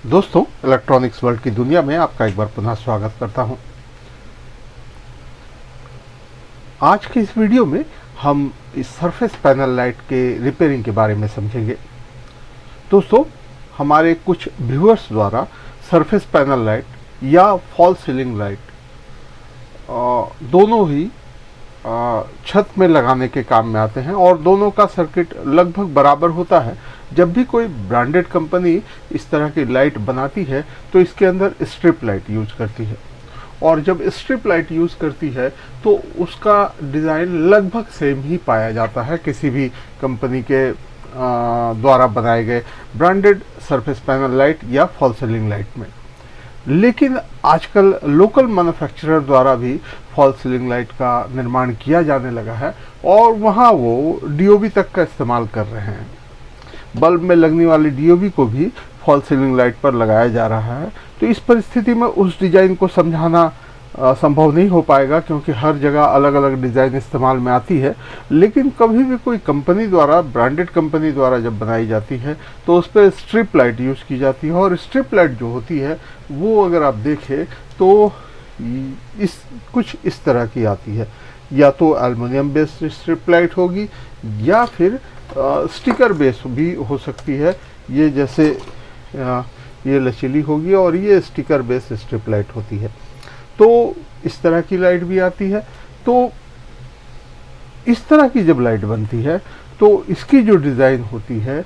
दोस्तों, electronics world की दुनिया में आपका एक बार पुनः स्वागत करता हूं। आज के इस वीडियो में हम इस सरफेस पैनल लाइट के रिपेयरिंग के बारे में समझेंगे। दोस्तों, हमारे कुछ व्यूअर्स द्वारा सरफेस पैनल लाइट या फॉल सीलिंग लाइट दोनों ही छत में लगाने के काम में आते हैं और दोनों का सर्किट लगभग बराबर होता है। जब भी कोई ब्रांडेड कंपनी इस तरह की लाइट बनाती है तो इसके अंदर स्ट्रिप लाइट यूज करती है, और जब स्ट्रिप लाइट यूज करती है तो उसका डिज़ाइन लगभग सेम ही पाया जाता है किसी भी कंपनी के द्वारा बनाए गए ब्रांडेड सरफेस पैनल लाइट या फॉल सीलिंग लाइट में। लेकिन आजकल लोकल मैन्युफैक्चरर द्वारा भी फॉल सीलिंग लाइट का निर्माण किया जाने लगा है और वहाँ वो डीओबी तक का इस्तेमाल कर रहे हैं। बल्ब में लगने वाली डीओबी को भी फॉल सीलिंग लाइट पर लगाया जा रहा है। तो इस परिस्थिति में उस डिज़ाइन को समझाना संभव नहीं हो पाएगा, क्योंकि हर जगह अलग अलग डिज़ाइन इस्तेमाल में आती है। लेकिन कभी भी कोई कंपनी द्वारा, ब्रांडेड कंपनी द्वारा जब बनाई जाती है तो उस पर स्ट्रिप लाइट यूज़ की जाती है, और स्ट्रिप लाइट जो होती है वो अगर आप देखें तो कुछ इस तरह की आती है। या तो एल्युमिनियम बेस्ड स्ट्रिप लाइट होगी या फिर स्टिकर बेस भी हो सकती है। ये जैसे ये लचीली होगी और ये स्टिकर बेस स्ट्रिप लाइट होती है। तो इस तरह की लाइट भी आती है। तो इस तरह की जब लाइट बनती है तो इसकी जो डिज़ाइन होती है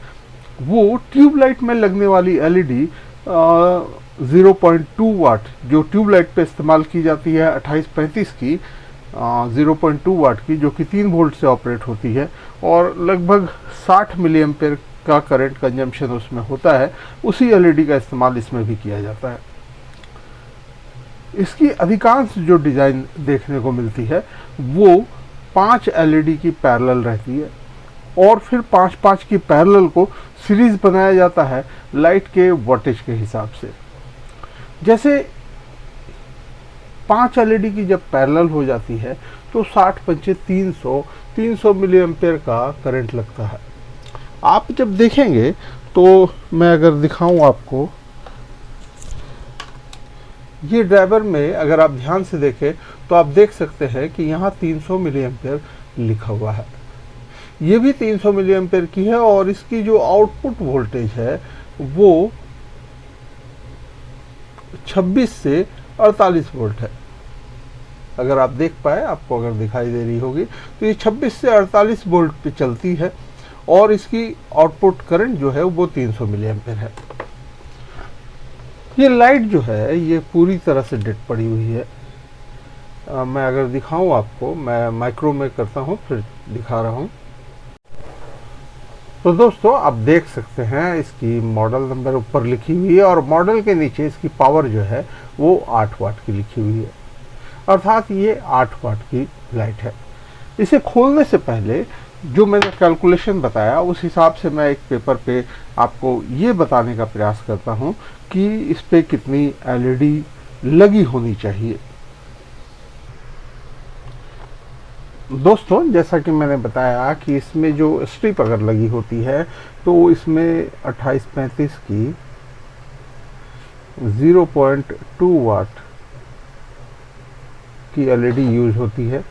वो ट्यूबलाइट में लगने वाली एलईडी 0.2 वाट जो ट्यूबलाइट पे इस्तेमाल की जाती है 2835 की 0.2 वाट की, जो कि 3 वोल्ट से ऑपरेट होती है और लगभग 60 मिली एम्पेयर का करंट कंजम्पशन उसमें होता है। उसी एलईडी का इस्तेमाल इसमें भी किया जाता है। इसकी अधिकांश जो डिज़ाइन देखने को मिलती है वो 5 एलईडी की पैरेलल रहती है, और फिर 5-5 की पैरेलल को सीरीज बनाया जाता है लाइट के वोल्टेज के हिसाब से। जैसे 5 एलईडी की जब पैरेलल हो जाती है तो 60-5 300 मिली एम्पेयर का करंट लगता है। आप जब देखेंगे तो मैं अगर दिखाऊं आपको, ये ड्राइवर में अगर आप ध्यान से देखें तो आप देख सकते हैं कि यहाँ 300 मिली एम्पेयर लिखा हुआ है। ये भी 300 मिली एम्पेयर की है और इसकी जो आउटपुट वोल्टेज है वो 26 से 48 वोल्ट है। अगर आप देख पाए, आपको अगर दिखाई दे रही होगी तो ये 26 से 48 वोल्ट पे चलती है और इसकी आउटपुट करंट जो है वो 300 मिली एम्पेयर है। ये लाइट जो है ये पूरी तरह से डेड पड़ी हुई है। मैं अगर दिखाऊं आपको, मैं माइक्रो में करता हूं फिर दिखा रहा हूं। तो दोस्तों, आप देख सकते हैं इसकी मॉडल नंबर ऊपर लिखी हुई है और मॉडल के नीचे इसकी पावर जो है वो 8 वाट की लिखी हुई है, अर्थात ये 8 वाट की लाइट है। इसे खोलने से पहले जो मैंने कैलकुलेशन बताया उस हिसाब से मैं एक पेपर पे आपको ये बताने का प्रयास करता हूँ कि इस पे कितनी एलईडी लगी होनी चाहिए। दोस्तों, जैसा कि मैंने बताया कि इसमें जो स्ट्रिप अगर लगी होती है तो इसमें 2835 की 0.2 वाट की एलईडी यूज होती है।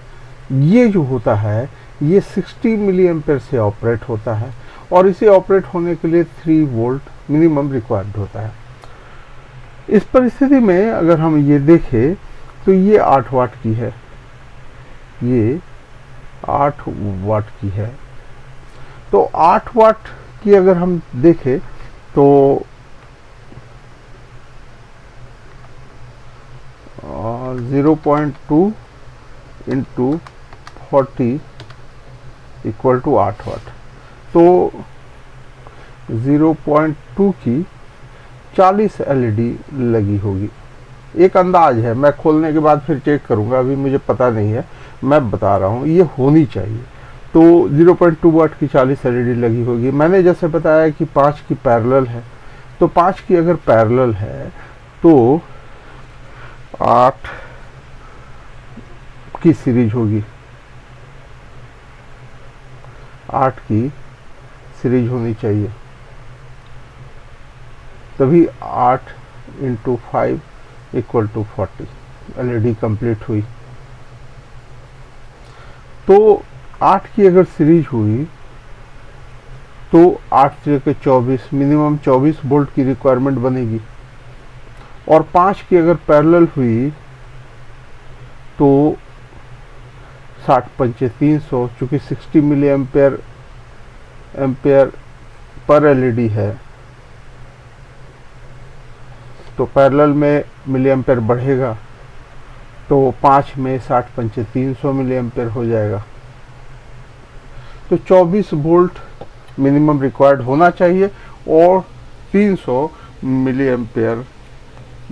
ये जो होता है ये 60 मिली एम्पेयर से ऑपरेट होता है और इसे ऑपरेट होने के लिए 3 वोल्ट मिनिमम रिक्वायर्ड होता है। इस परिस्थिति में अगर हम ये देखें तो ये 8 वाट की है, ये 8 वाट की है। तो 8 वाट की अगर हम देखें तो 0.2 इंटू 40 इक्वल टू 8 वाट। तो 0.2 की 40 एलईडी लगी होगी। एक अंदाज है, मैं खोलने के बाद फिर चेक करूंगा, अभी मुझे पता नहीं है, मैं बता रहा हूँ ये होनी चाहिए। तो 0.2 वाट की 40 एलईडी लगी होगी। मैंने जैसे बताया कि 5 की पैरेलल है, तो 5 की अगर पैरेलल है तो 8 की सीरीज होगी, 8 की सीरीज होनी चाहिए। तभी 8 × 5 = 40 एलईडी कंप्लीट हुई। तो 8 की अगर सीरीज हुई तो 8 से 24 मिनिमम 24 वोल्ट की रिक्वायरमेंट बनेगी। और 5 की अगर पैरेलल हुई तो 60 पंचे 300, चूँकि 60 मिली एम्पेयर पर एलईडी है तो पैरेलल में मिली एम्पेयर बढ़ेगा, तो 5 में 60 पंचे 300 मिली एम्पेयर हो जाएगा। तो 24 वोल्ट मिनिमम रिक्वायर्ड होना चाहिए और 300 मिली एम्पेयर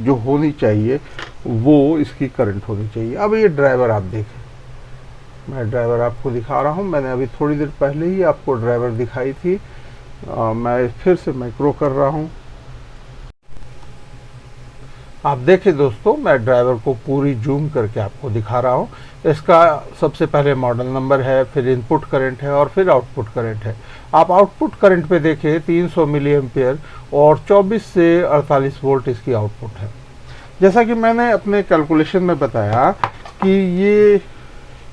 जो होनी चाहिए वो इसकी करंट होनी चाहिए। अब ये ड्राइवर आप देखें, मैं ड्राइवर आपको दिखा रहा हूँ। मैंने अभी थोड़ी देर पहले ही आपको ड्राइवर दिखाई थी, मैं फिर से मैक्रो कर रहा हूँ। आप देखें दोस्तों, मैं ड्राइवर को पूरी जूम करके आपको दिखा रहा हूँ। इसका सबसे पहले मॉडल नंबर है, फिर इनपुट करंट है और फिर आउटपुट करंट है। आप आउटपुट करंट पे देखें 300 मिली एम्पेयर और 24 से 48 वोल्ट इसकी आउटपुट है। जैसा कि मैंने अपने कैलकुलेशन में बताया कि ये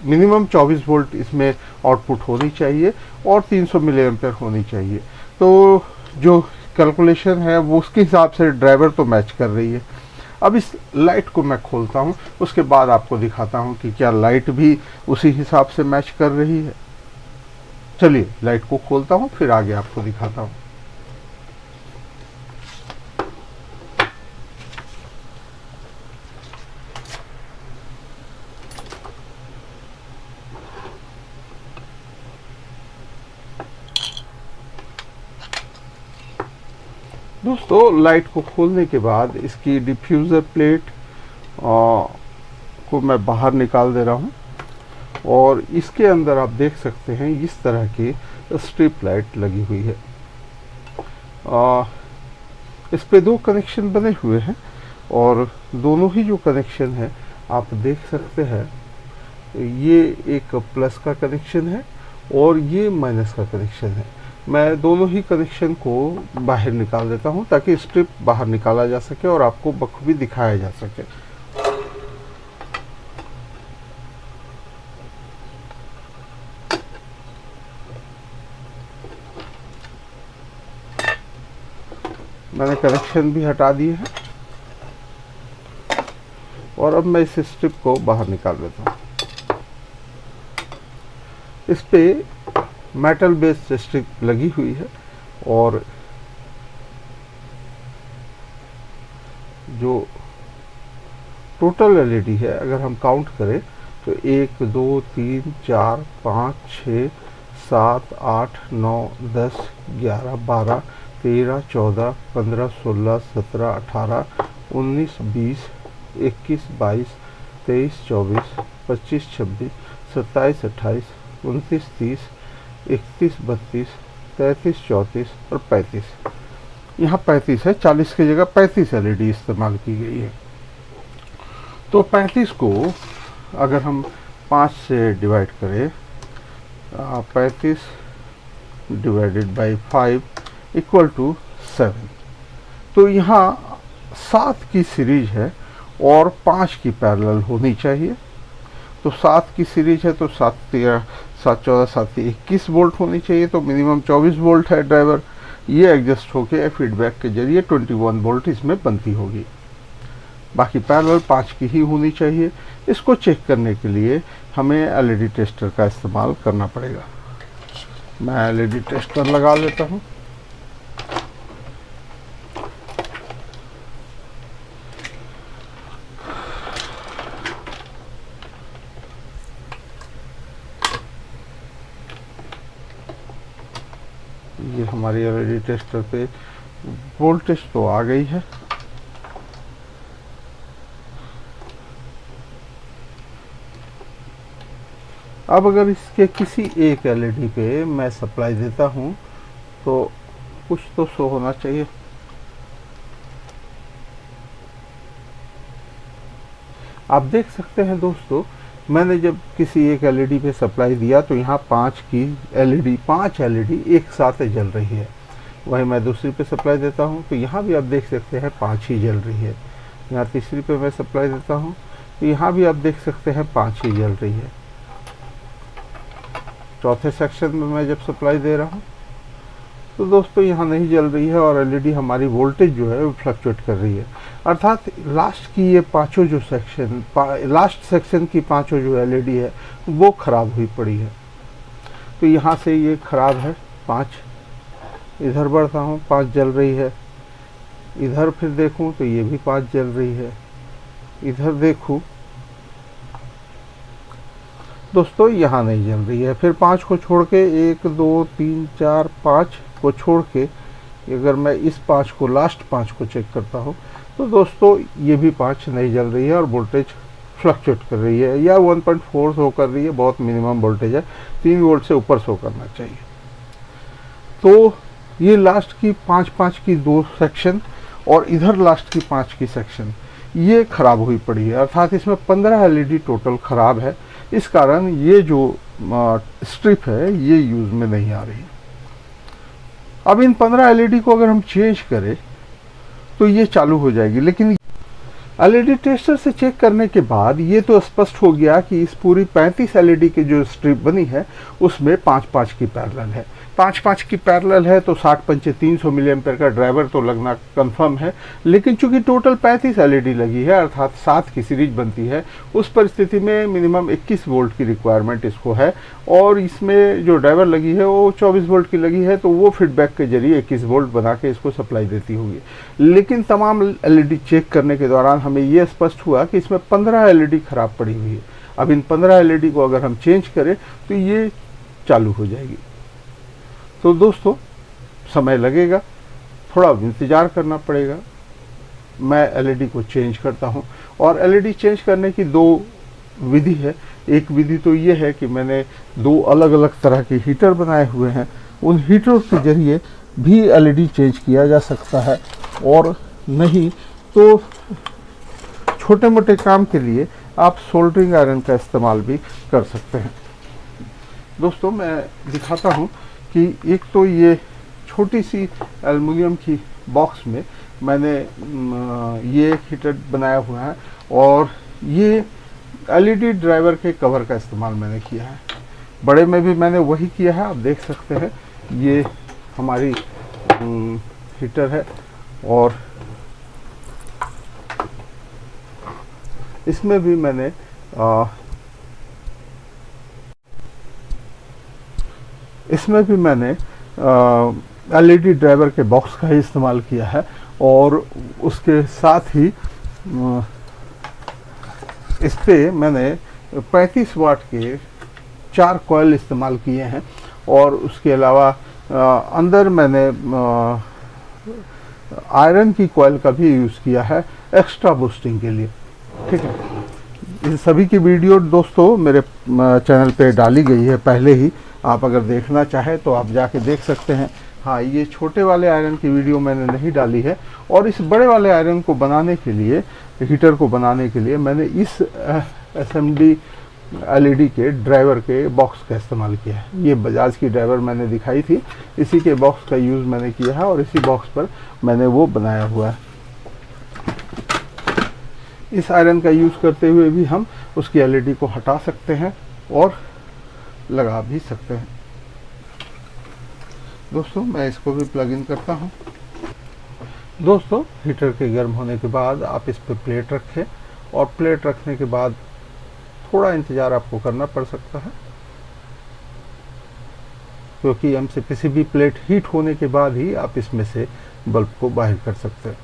मिनिमम 24 वोल्ट इसमें आउटपुट होनी चाहिए और 300 मिली एम्पेयर होनी चाहिए। तो जो कैलकुलेशन है वो उसके हिसाब से ड्राइवर तो मैच कर रही है। अब इस लाइट को मैं खोलता हूँ, उसके बाद आपको दिखाता हूँ कि क्या लाइट भी उसी हिसाब से मैच कर रही है। चलिए लाइट को खोलता हूँ, फिर आगे आपको दिखाता हूँ। दोस्तों लाइट को खोलने के बाद इसकी डिफ्यूज़र प्लेट को मैं बाहर निकाल दे रहा हूँ और इसके अंदर आप देख सकते हैं इस तरह की स्ट्रिप लाइट लगी हुई है। इस पे 2 कनेक्शन बने हुए हैं और दोनों ही जो कनेक्शन है आप देख सकते हैं, ये एक प्लस का कनेक्शन है और ये माइनस का कनेक्शन है। मैं दोनों ही कनेक्शन को बाहर निकाल देता हूं ताकि स्ट्रिप बाहर निकाला जा सके और आपको बखूबी दिखाया जा सके। मैंने कनेक्शन भी हटा दिए हैं और अब मैं इस स्ट्रिप को बाहर निकाल देता हूँ। इस पे मेटल बेस्ड स्ट्रिप लगी हुई है और जो टोटल एलईडी है अगर हम काउंट करें तो 1 2 3 4 5 6 7 8 9 10 11 12 13 14 15 16 17 18 19 20 21 22 23 24 25 26 27 28 29 30 31 32 33 34 और 35। यहाँ 35 है, 40 की जगह 35 एलईडी इस्तेमाल की गई है। तो 35 को अगर हम 5 से डिवाइड करें, 35 डिवाइडेड बाई 5 = 7। तो यहाँ 7 की सीरीज है और 5 की पैरेलल होनी चाहिए। तो 7 की सीरीज है तो 7 13 7 14 7 21 वोल्ट होनी चाहिए। तो मिनिमम 24 वोल्ट है ड्राइवर, ये एडजस्ट होके फीडबैक के जरिए 21 वोल्ट इसमें बनती होगी। बाकी पैरेलल 5 की ही होनी चाहिए। इसको चेक करने के लिए हमें एलईडी टेस्टर का इस्तेमाल करना पड़ेगा। मैं एलईडी टेस्टर लगा लेता हूँ। ये हमारी एलईडी टेस्टर पे वोल्टेज तो आ गई है। अब अगर इसके किसी एक एलईडी पे मैं सप्लाई देता हूं तो कुछ तो शो होना चाहिए। आप देख सकते हैं दोस्तों, मैंने जब किसी एक एलईडी पे सप्लाई दिया तो यहाँ 5 एलईडी एक साथ जल रही है। वहीं मैं दूसरी पे सप्लाई देता हूँ तो यहाँ भी आप देख सकते हैं 5 ही जल रही है। यहाँ तीसरी पे मैं सप्लाई देता हूँ तो यहाँ भी आप देख सकते हैं 5 ही जल रही है। चौथे सेक्शन में मैं जब सप्लाई दे रहा हूँ तो दोस्तों यहाँ नहीं जल रही है और एलईडी हमारी वोल्टेज जो है वो फ्लक्चुएट कर रही है। अर्थात लास्ट की ये पांचों जो सेक्शन लास्ट सेक्शन की पांचों जो एलईडी है वो खराब हुई पड़ी है। तो यहाँ से ये खराब है 5, इधर बढ़ता हूँ 5 जल रही है, इधर फिर देखूँ तो ये भी 5 जल रही है, इधर देखूँ दोस्तों यहाँ नहीं जल रही है। फिर 5 को छोड़ के 1 2 3 4 5 को छोड़ के अगर मैं इस 5 को लास्ट 5 को चेक करता हूँ तो दोस्तों ये भी 5 नहीं जल रही है और वोल्टेज फ्लक्चुएट कर रही है या 1.4 शो कर रही है। बहुत मिनिमम वोल्टेज है, 3 वोल्ट से ऊपर शो करना चाहिए। तो ये लास्ट की 5 की 2 सेक्शन और इधर लास्ट की 5 की सेक्शन ये खराब हुई पड़ी है। अर्थात इसमें 15 एलईडी टोटल खराब है। इस कारण ये जो स्ट्रिप है ये यूज में नहीं आ रही। अब इन 15 एलईडी को अगर हम चेंज करें तो ये चालू हो जाएगी, लेकिन एलईडी टेस्टर से चेक करने के बाद ये तो स्पष्ट हो गया कि इस पूरी 35 एलईडी की जो स्ट्रिप बनी है उसमें 5 की पैरेलल है। 5 की पैरेलल है तो 60 पंचे 300 मिली एम्पेयर का ड्राइवर तो लगना कंफर्म है। लेकिन चूंकि टोटल 35 एलईडी लगी है अर्थात 7 की सीरीज बनती है, उस परिस्थिति में मिनिमम 21 वोल्ट की रिक्वायरमेंट इसको है और इसमें जो ड्राइवर लगी है वो 24 वोल्ट की लगी है, तो वो फीडबैक के जरिए 21 वोल्ट बना के इसको सप्लाई देती होगी। लेकिन तमाम एलईडी चेक करने के दौरान हमें ये स्पष्ट हुआ कि इसमें 15 एलईडी खराब पड़ी हुई है। अब इन 15 एलईडी को अगर हम चेंज करें तो ये चालू हो जाएगी। तो दोस्तों समय लगेगा, थोड़ा इंतज़ार करना पड़ेगा। मैं एलईडी को चेंज करता हूं और एलईडी चेंज करने की 2 विधि है। एक विधि तो ये है कि मैंने 2 अलग अलग तरह के हीटर बनाए हुए हैं, उन हीटरों के जरिए भी एलईडी चेंज किया जा सकता है, और नहीं तो छोटे मोटे काम के लिए आप सोल्डरिंग आयरन का इस्तेमाल भी कर सकते हैं। दोस्तों मैं दिखाता हूं कि एक तो ये छोटी सी एल्युमिनियम की बॉक्स में मैंने ये एक हीटर बनाया हुआ है और ये एलईडी ड्राइवर के कवर का इस्तेमाल मैंने किया है। बड़े में भी मैंने वही किया है, आप देख सकते हैं ये हमारी हीटर है और इसमें भी मैंने एलईडी ड्राइवर के बॉक्स का ही इस्तेमाल किया है और उसके साथ ही इस पे मैंने 35 वाट के 4 कॉइल इस्तेमाल किए हैं और उसके अलावा अंदर मैंने आयरन की कॉइल का भी यूज़ किया है एक्स्ट्रा बूस्टिंग के लिए। ठीक है, इन सभी की वीडियो दोस्तों मेरे चैनल पे डाली गई है पहले ही, आप अगर देखना चाहें तो आप जाके देख सकते हैं। हाँ, ये छोटे वाले आयरन की वीडियो मैंने नहीं डाली है और इस बड़े वाले आयरन को बनाने के लिए, हीटर को बनाने के लिए मैंने इस एसएमडी एलईडी के ड्राइवर के बॉक्स का इस्तेमाल किया है। ये बजाज की ड्राइवर मैंने दिखाई थी, इसी के बॉक्स का यूज़ मैंने किया है और इसी बॉक्स पर मैंने वो बनाया हुआ है। इस आयरन का यूज़ करते हुए भी हम उसकी एलईडी को हटा सकते हैं और लगा भी सकते हैं। दोस्तों मैं इसको भी प्लग इन करता हूं। दोस्तों हीटर के गर्म होने के बाद आप इस पर प्लेट रखें और प्लेट रखने के बाद थोड़ा इंतज़ार आपको करना पड़ सकता है, क्योंकि हमसे किसी भी प्लेट हीट होने के बाद ही आप इसमें से बल्ब को बाहर कर सकते हैं।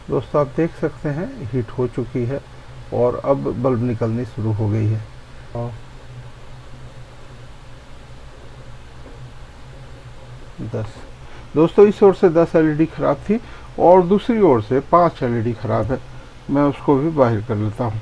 दोस्तों आप देख सकते हैं हीट हो चुकी है और अब बल्ब निकलनी शुरू हो गई है। 10 दोस्तों इस ओर से 10 एलईडी खराब थी और दूसरी ओर से 5 एलईडी खराब है। मैं उसको भी बाहर कर लेता हूँ।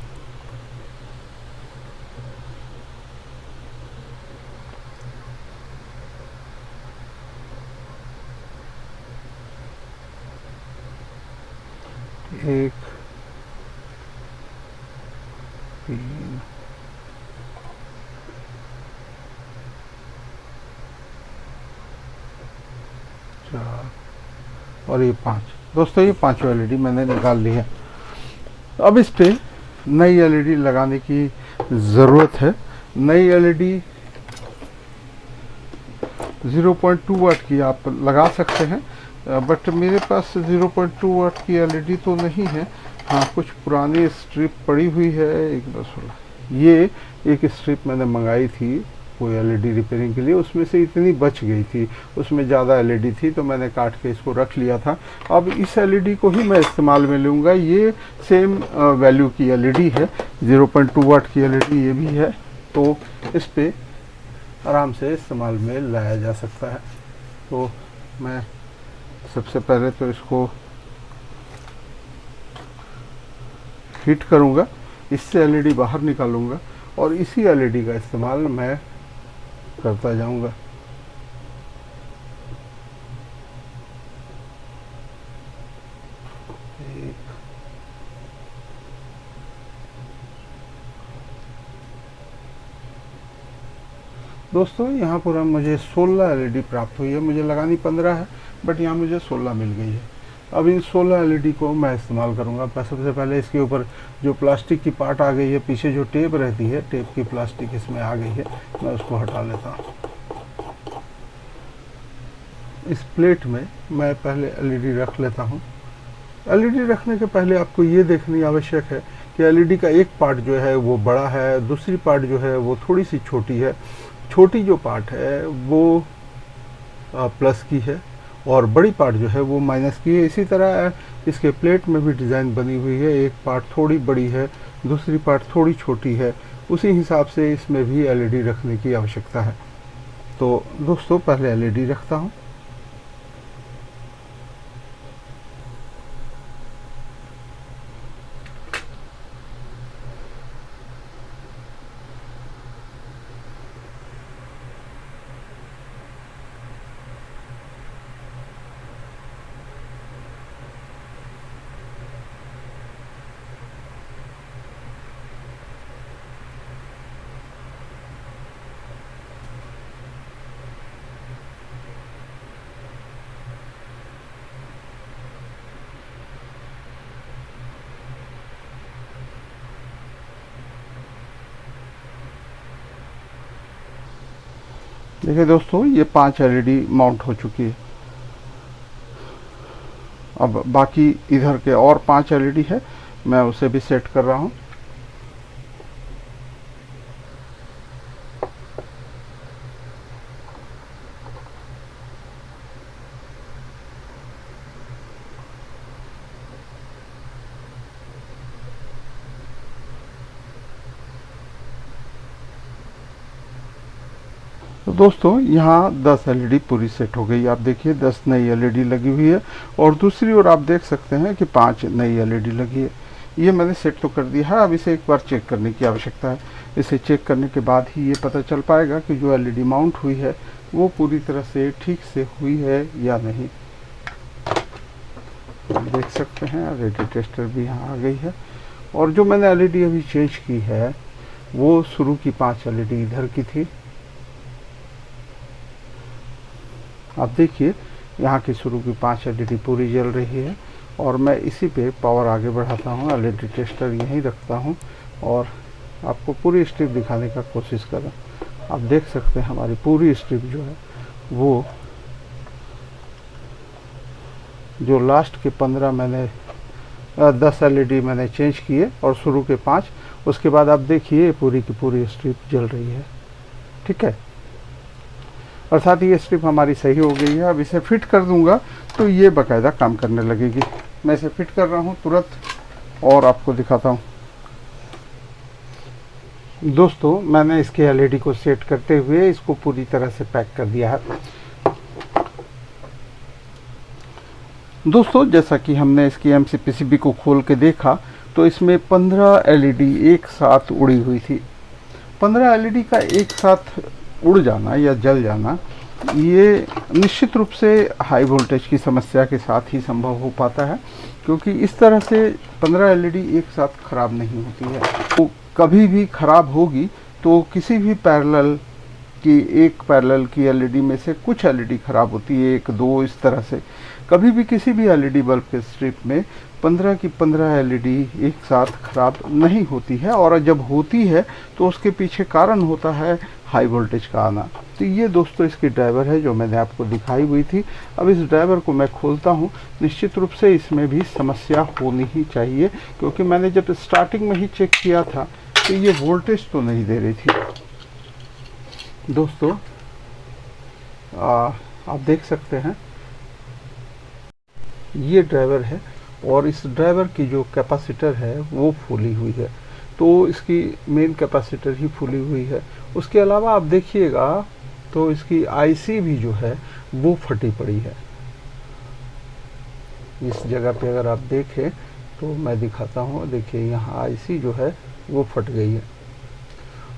1 3 4 और ये 5। दोस्तों ये 5 एलईडी मैंने निकाल ली है। अब इस पे नई एलईडी लगाने की ज़रूरत है। नई एलईडी 0.2 वाट की आप लगा सकते हैं, बट मेरे पास 0.2 वाट की एलईडी तो नहीं है। हाँ, कुछ पुरानी स्ट्रिप पड़ी हुई है। एक 10 ये एक स्ट्रिप मैंने मंगाई थी कोई एलईडी रिपेयरिंग के लिए, उसमें से इतनी बच गई थी, उसमें ज़्यादा एलईडी थी तो मैंने काट के इसको रख लिया था। अब इस एलईडी को ही मैं इस्तेमाल में लूँगा। ये सेम वैल्यू की एलईडी है, 0.2 वाट की एलईडी ये भी है, तो इस पे आराम से इस्तेमाल में लाया जा सकता है। तो मैं सबसे पहले तो इसको हीट करूँगा, इससे एलईडी बाहर निकालूँगा और इसी एलईडी का इस्तेमाल मैं करता जाऊँगा। दोस्तों यहाँ पर मुझे 16 एलईडी प्राप्त हुई है। मुझे लगानी 15 है, बट यहाँ मुझे 16 मिल गई है। अब इन 16 एलईडी को मैं इस्तेमाल करूँगा। सबसे पहले इसके ऊपर जो प्लास्टिक की पार्ट आ गई है, पीछे जो टेप रहती है, टेप की प्लास्टिक इसमें आ गई है, मैं उसको हटा लेता हूँ। इस प्लेट में मैं पहले एलईडी रख लेता हूँ। एलईडी रखने के पहले आपको ये देखनी आवश्यक है कि एलईडी का एक पार्ट जो है वो बड़ा है, दूसरी पार्ट जो है वो थोड़ी सी छोटी है। छोटी जो पार्ट है वो प्लस की है और बड़ी पार्ट जो है वो माइनस की है। इसी तरह इसके प्लेट में भी डिज़ाइन बनी हुई है, एक पार्ट थोड़ी बड़ी है, दूसरी पार्ट थोड़ी छोटी है। उसी हिसाब से इसमें भी एलईडी रखने की आवश्यकता है। तो दोस्तों पहले एलईडी रखता हूँ। देखिए दोस्तों, ये 5 एलईडी माउंट हो चुकी है। अब बाकी इधर के और 5 एलईडी है, मैं उसे भी सेट कर रहा हूँ। तो दोस्तों यहाँ 10 एलईडी पूरी सेट हो गई। आप देखिए 10 नई एलईडी लगी हुई है और दूसरी ओर आप देख सकते हैं कि 5 नई एलईडी लगी है। ये मैंने सेट तो कर दिया है। अब इसे एक बार चेक करने की आवश्यकता है। इसे चेक करने के बाद ही ये पता चल पाएगा कि जो एलईडी माउंट हुई है वो पूरी तरह से ठीक से हुई है या नहीं। आप देख सकते हैं रेडी टेस्टर भी यहाँ आ गई है और जो मैंने एलईडी अभी चेंज की है वो शुरू की 5 एलईडी इधर की थी। आप देखिए यहाँ की शुरू की 5 एलईडी पूरी जल रही है और मैं इसी पे पावर आगे बढ़ाता हूँ। एलईडी टेस्टर यहीं रखता हूँ और आपको पूरी स्ट्रिप दिखाने का कोशिश कर रहा हूँ। आप देख सकते हैं हमारी पूरी स्ट्रिप जो है वो जो लास्ट के 15 मैंने 10 एलईडी मैंने चेंज किए और शुरू के 5, उसके बाद आप देखिए पूरी की पूरी स्ट्रिप जल रही है। ठीक है, अर्थात ये स्ट्रिप हमारी सही हो गई है। अब इसे फिट कर दूंगा तो ये बाकायदा काम करने लगेगी। मैं इसे फिट कर रहा हूँ तुरंत और आपको दिखाता हूँ। दोस्तों मैंने इसके एलईडी को सेट करते हुए इसको पूरी तरह से पैक कर दिया है। दोस्तों जैसा कि हमने इसकी एमसीपीसीबी को खोल के देखा तो इसमें 15 एलईडी एक साथ उड़ी हुई थी। 15 एलईडी का एक साथ उड़ जाना या जल जाना ये निश्चित रूप से हाई वोल्टेज की समस्या के साथ ही संभव हो पाता है, क्योंकि इस तरह से 15 एलईडी एक साथ खराब नहीं होती है। तो कभी भी खराब होगी तो किसी भी एक पैरेलल की एलईडी में से कुछ एलईडी खराब होती है, 1-2 इस तरह से। कभी भी किसी भी एलईडी बल्ब के स्ट्रिप में 15 की 15 एलईडी एक साथ खराब नहीं होती है, और जब होती है तो उसके पीछे कारण होता है हाई वोल्टेज का आना। तो ये दोस्तों इसकी ड्राइवर है जो मैंने आपको दिखाई हुई थी। अब इस ड्राइवर को मैं खोलता हूँ। निश्चित रूप से इसमें भी समस्या होनी ही चाहिए, क्योंकि मैंने जब स्टार्टिंग में ही चेक किया था तो ये वोल्टेज तो नहीं दे रही थी। दोस्तों आप देख सकते हैं ये ड्राइवर है, और इस ड्राइवर की जो कैपेसिटर है वो फूली हुई है, तो इसकी मेन कैपेसिटर ही फूली हुई है। उसके अलावा आप देखिएगा तो इसकी आईसी भी जो है वो फटी पड़ी है। इस जगह पे अगर आप देखें तो मैं दिखाता हूँ, देखिए यहाँ आईसी जो है वो फट गई है।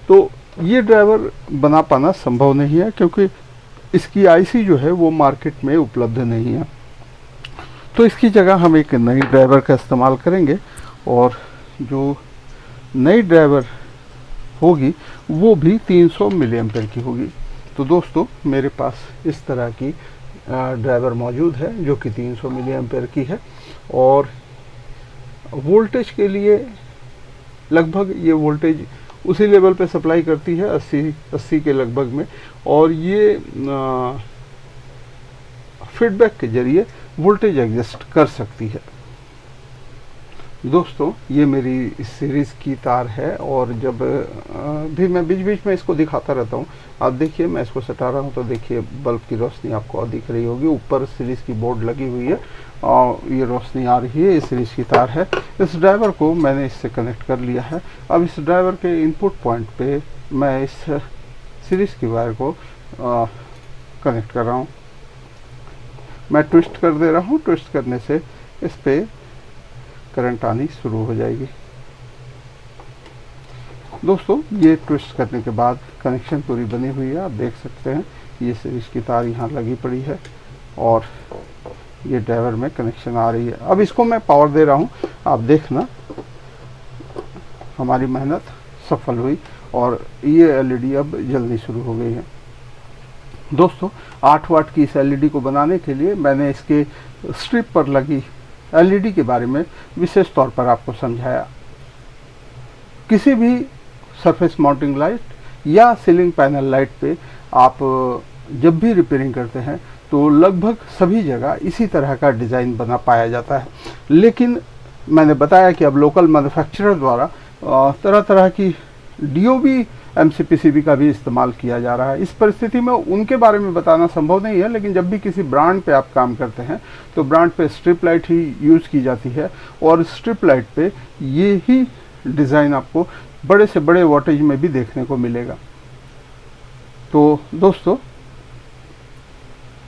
तो ये ड्राइवर बना पाना संभव नहीं है, क्योंकि इसकी आईसी जो है वो मार्केट में उपलब्ध नहीं है। तो इसकी जगह हम एक नई ड्राइवर का इस्तेमाल करेंगे, और जो नई ड्राइवर होगी वो भी 300 मिली एम्पेयर की होगी। तो दोस्तों मेरे पास इस तरह की ड्राइवर मौजूद है जो कि 300 मिली एम्पेयर की है, और वोल्टेज के लिए लगभग ये वोल्टेज उसी लेवल पे सप्लाई करती है, 80 के लगभग में, और ये फीडबैक के जरिए वोल्टेज एडजस्ट कर सकती है। दोस्तों ये मेरी इस सीरीज़ की तार है, और जब भी मैं बीच बीच में इसको दिखाता रहता हूँ। आप देखिए मैं इसको सटा रहा हूँ तो देखिए बल्ब की रोशनी आपको दिख रही होगी। ऊपर सीरीज़ की बोर्ड लगी हुई है और ये रोशनी आ रही है, ये सीरीज़ की तार है। इस ड्राइवर को मैंने इससे कनेक्ट कर लिया है। अब इस ड्राइवर के इनपुट पॉइंट पे मैं इस सीरीज़ की वायर को कनेक्ट कर रहा हूँ। मैं ट्विस्ट कर दे रहा हूँ। ट्विस्ट करने से इस पे करंट आनी शुरू हो जाएगी। दोस्तों ये ट्विस्ट करने के बाद कनेक्शन पूरी बनी हुई है। आप देख सकते हैं ये सीरीज की तार यहाँ लगी पड़ी है, और ये ड्राइवर में कनेक्शन आ रही है। अब इसको मैं पावर दे रहा हूँ। आप देखना हमारी मेहनत सफल हुई, और ये एलईडी अब जलनी शुरू हो गई है। दोस्तों 8 वाट की इस एलईडी को बनाने के लिए मैंने इसके स्ट्रिप पर लगी एलईडी के बारे में विशेष तौर पर आपको समझाया। किसी भी सरफेस माउंटिंग लाइट या सीलिंग पैनल लाइट पे आप जब भी रिपेयरिंग करते हैं तो लगभग सभी जगह इसी तरह का डिज़ाइन बना पाया जाता है। लेकिन मैंने बताया कि अब लोकल मैन्युफैक्चरर द्वारा तरह तरह की डीओबी एमसीपीसीबी का भी इस्तेमाल किया जा रहा है। इस परिस्थिति में उनके बारे में बताना संभव नहीं है, लेकिन जब भी किसी ब्रांड पे आप काम करते हैं तो ब्रांड पे स्ट्रिप लाइट ही यूज़ की जाती है, और स्ट्रिप लाइट पे ये ही डिज़ाइन आपको बड़े से बड़े वोल्टेज में भी देखने को मिलेगा। तो दोस्तों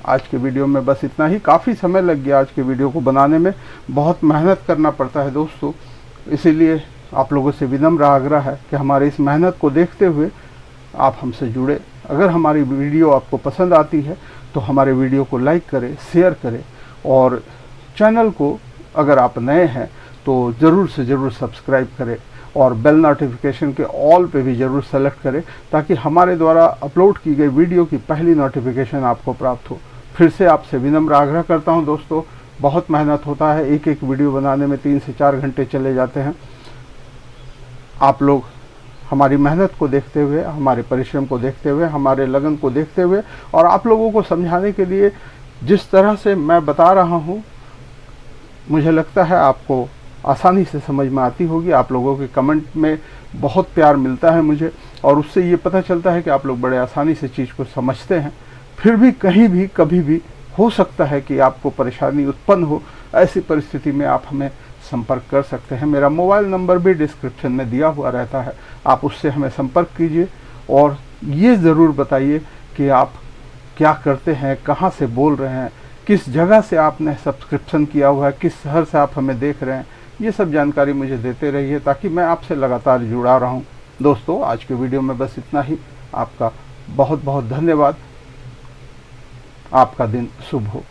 आज के वीडियो में बस इतना ही। काफ़ी समय लग गया आज के वीडियो को बनाने में, बहुत मेहनत करना पड़ता है दोस्तों। इसीलिए आप लोगों से विनम्र आग्रह है कि हमारी इस मेहनत को देखते हुए आप हमसे जुड़े। अगर हमारी वीडियो आपको पसंद आती है तो हमारे वीडियो को लाइक करें, शेयर करें, और चैनल को अगर आप नए हैं तो ज़रूर से ज़रूर सब्सक्राइब करें, और बेल नोटिफिकेशन के ऑल पे भी ज़रूर सेलेक्ट करें, ताकि हमारे द्वारा अपलोड की गई वीडियो की पहली नोटिफिकेशन आपको प्राप्त हो। फिर से आपसे विनम्र आग्रह करता हूं दोस्तों, बहुत मेहनत होता है, एक एक वीडियो बनाने में 3 से 4 घंटे चले जाते हैं। आप लोग हमारी मेहनत को देखते हुए, हमारे परिश्रम को देखते हुए, हमारे लगन को देखते हुए, और आप लोगों को समझाने के लिए जिस तरह से मैं बता रहा हूं, मुझे लगता है आपको आसानी से समझ में आती होगी। आप लोगों के कमेंट में बहुत प्यार मिलता है मुझे, और उससे ये पता चलता है कि आप लोग बड़े आसानी से चीज़ को समझते हैं। फिर भी कहीं भी कभी भी हो सकता है कि आपको परेशानी उत्पन्न हो। ऐसी परिस्थिति में आप हमें संपर्क कर सकते हैं। मेरा मोबाइल नंबर भी डिस्क्रिप्शन में दिया हुआ रहता है, आप उससे हमें संपर्क कीजिए, और ये ज़रूर बताइए कि आप क्या करते हैं, कहाँ से बोल रहे हैं, किस जगह से आपने सब्सक्रिप्शन किया हुआ है, किस शहर से आप हमें देख रहे हैं। ये सब जानकारी मुझे देते रहिए ताकि मैं आपसे लगातार जुड़ा रहूं। दोस्तों आज के वीडियो में बस इतना ही। आपका बहुत बहुत धन्यवाद। आपका दिन शुभ हो।